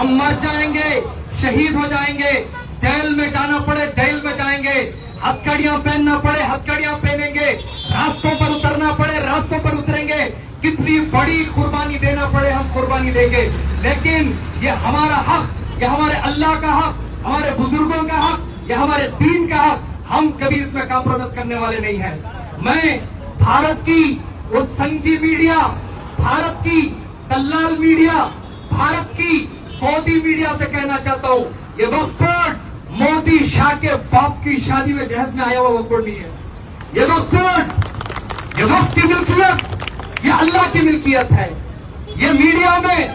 ہم مر جائیں گے، شہید ہو جائیں گے، جیل میں جانا پڑے جیل میں جائیں گے، ہتھکڑیاں پہننا پڑے ہتھکڑیاں پہنیں گے، راستوں پر اترنا پڑے راستوں پر اتریں گے، کتنی بڑی قربانی دینا پڑے ہم قربانی دیں گے، لیکن یہ ہمارا حق، یہ ہمارے اللہ کا حق، ہمارے بزرگوں کا حق، یہ ہمارے دین کا حق، ہم کبھی اس میں کمپرومائز کرنے والے نہیں ہیں۔ میں بھارت کی وہ سنگی میڈیا، بھارت کی دلال میڈیا، بھارت کی مودی میڈیا سے کہنا چاہتا ہوں، یہ وقت مودی شاہ کے باپ کی شادی میں جہیز میں آیا ہوا وقت نہیں ہے، یہ وقت کی ملکیت یہ اللہ کی ملکیت ہے۔ یہ میڈیا میں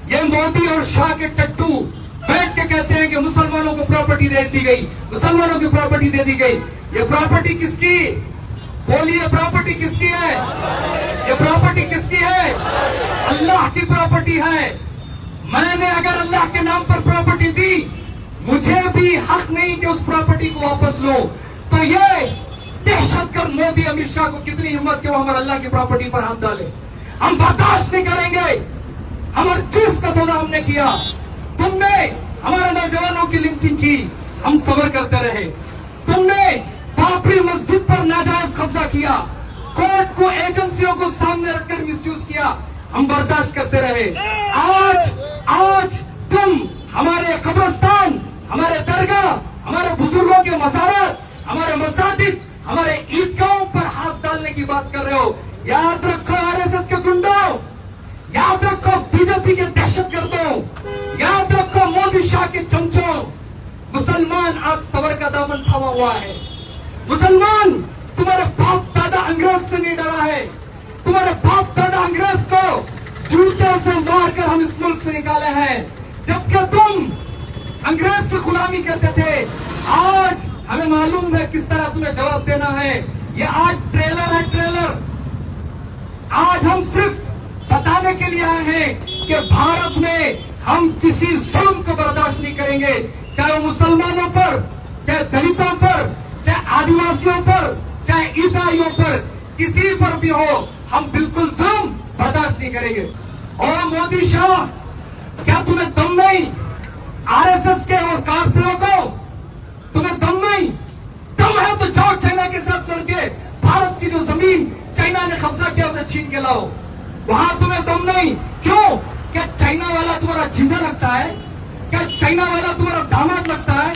یہ مودی اور شاہ کے ٹٹو بیٹھ کے کہتے ہیں کہ مسلمانوں کو پراپرٹی دے دی گئی، مسلمانوں کی پراپرٹی دے دی گئی۔ یہ پراپرٹی کس کی؟ بولیے، پراپرٹی کس کی ہے؟ یہ پراپرٹی کس کی ہے؟ اللہ کی پراپرٹی ہے۔ میں نے اگر اللہ کے نام پر پراپرٹی دی، مجھے بھی حق نہیں کہ اس پراپرٹی کو واپس لو۔ تو یہ دہشت گرد مودی امت شاہ کو کتنی ہمت کہ وہ ہمارے اللہ کی پراپرٹی پر ہاتھ ڈالے، ہم برداشت نہیں کریں گے۔ ہمارے چیز کا سودا ہم نے کیا، تم نے ہمارے نوجوانوں کی لنچنگ کی، ہم صبر کرتے رہے۔ تم نے بابری مسجد پر ناجائز قبضہ کیا، کورٹ کو ایجنسیوں کو سامنے رکھ کر مس یوز کیا، ہم برداشت کرتے رہے۔ آج تم ہمارے قبرستان، ہمارے درگاہ، ہمارے بزرگوں کے مزارات، ہمارے مساجد، ہمارے عیدگاہوں پر ہاتھ ڈالنے کی بات کر رہے ہو۔ یاد رکھو RSS کے گنڈوں، یاد رکھو BJP کے دہشت گردوں، یاد رکھو مودی شاہ کے چمچوں، مسلمان آج صبر کا دامن تھاما ہوا ہے۔ مسلمان تمہارے باپ دادا انگریز سے نہیں ڈرا ہے، تمہارے باپ دادا انگریز کو جوتے سے مار کر ہم اس ملک سے نکالے ہیں، جبکہ تم انگریز کی غلامی کرتے تھے۔ آج ہمیں معلوم ہے کس طرح تمہیں جواب دینا ہے۔ یہ آج ٹریلر ہے، ٹریلر۔ آج ہم صرف بتانے کے لیے آئے ہیں کہ بھارت میں ہم کسی ظلم کو برداشت نہیں کریں گے، چاہے وہ مسلمانوں پر، چاہے دلتوں پر، چاہے آدیواسیوں پر، چاہے عیسائیوں پر، کسی پر بھی ہو، ہم بالکل ظلم برداشت نہیں کریں گے۔ اور مودی شاہ، کیا تمہیں دم نہیں؟ RSS کے اور کارکنوں کو تمہیں دم نہیں؟ دم ہے تو جاؤ چائنا کے ساتھ لڑ کے بھارت کی جو زمین چائنا نے قبضہ کیا اسے چھین کے لاؤ۔ وہاں تمہیں دم نہیں؟ کیوں؟ کیا چائنا والا تمہارا جیجا لگتا ہے؟ کیا چائنا والا تمہارا داماد لگتا ہے؟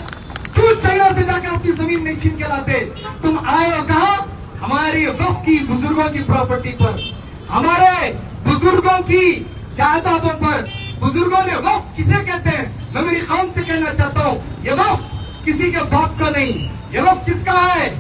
کیوں چائنا سے جا کر اپنی زمین نہیں چھین کے لاتے؟ تم آئے اور کہا ہماری وقت کی بزرگوں کی پراپرٹی پر، ہمارے بزرگوں کی جائیدادوں پر۔ بزرگوں نے وقت کسے کہتے ہیں؟ میں میری قوم سے کہنا چاہتا ہوں، یہ وقت کسی کے باپ کا نہیں، یہ وقت کس کا ہے؟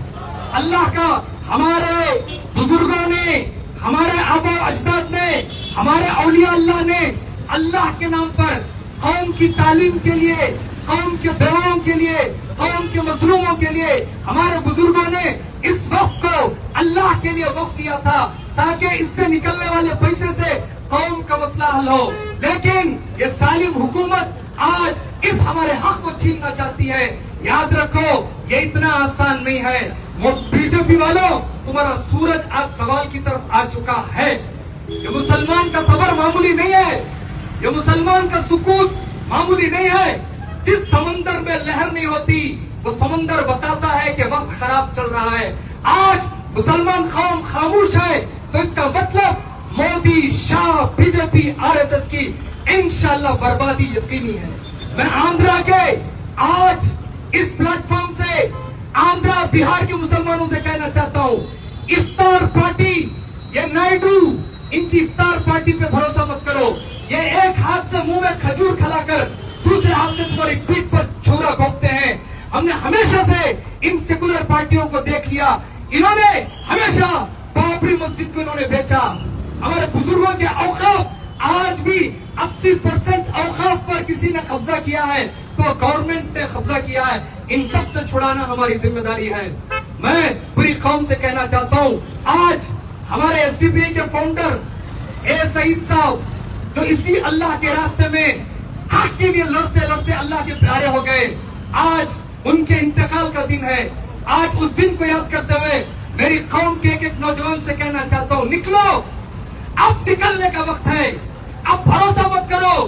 اللہ کا۔ ہمارے بزرگوں نے، ہمارے آبا و اجداد نے، ہمارے اولیاء اللہ نے اللہ کے نام پر قوم کی تعلیم کے لیے، قوم کے بیواؤں کے لیے، قوم کے مظلوموں کے لیے، ہمارے بزرگوں نے اس وقت کو اللہ کے لیے وقف کیا تھا تاکہ اس سے نکلنے والے پیسے سے قوم کا مسئلہ حل ہو۔ لیکن یہ ظالم حکومت آج اس ہمارے حق کو چھیننا چاہتی ہے۔ یاد رکھو یہ اتنا آسان نہیں ہے۔ وہ BJP والوں، تمہارا سورج آج زوال کی طرف آ چکا ہے۔ یہ مسلمان کا صبر معمولی نہیں ہے، یہ مسلمان کا سکوت معمولی نہیں ہے۔ جس سمندر میں لہر نہیں ہوتی وہ سمندر بتاتا ہے کہ وقت خراب چل رہا ہے۔ آج مسلمان قوم خاموش ہے تو اس کا مطلب مودی، شاہ، BJP، RSS کی انشاءاللہ بربادی یقینی ہے۔ میں آندھرا کے آج اس پلیٹ فارم سے آندھرا بہار کے مسلمانوں سے کہنا چاہتا ہوں، افطار پارٹی، یہ نائیڈو، ان کی افطار پارٹی پہ بھروسہ مت کرو۔ یہ ایک ہاتھ سے منہ میں کھجور کھلا کر دوسرے ہاتھ سے تمہاری پیٹھ پر چھورا گھونپتے ہیں۔ ہم نے ہمیشہ سے ان سیکولر پارٹیوں کو دیکھ لیا، انہوں نے ہمیشہ بابری مسجد کو انہوں نے بیچا۔ ہمارے بزرگوں کے اوقاف آج بھی 80% اوقاف پر کسی نے قبضہ کیا ہے تو گورنمنٹ نے قبضہ کیا ہے۔ ان سب سے چھڑانا ہماری ذمہ داری ہے۔ میں پوری قوم سے کہنا چاہتا ہوں، آج ہمارے SDPI کے فاؤنڈر اے سعید صاحب جو اسی اللہ کے راستے میں حق کے لیے لڑتے لڑتے اللہ کے پیارے ہو گئے، آج ان کے انتقال کا دن ہے۔ آج اس دن کو یاد کرتے ہوئے میری قوم کے ایک نوجوان سے کہنا چاہتا ہوں، نکلو، اب نکلنے کا وقت ہے۔ اب بھروسہ مت کرو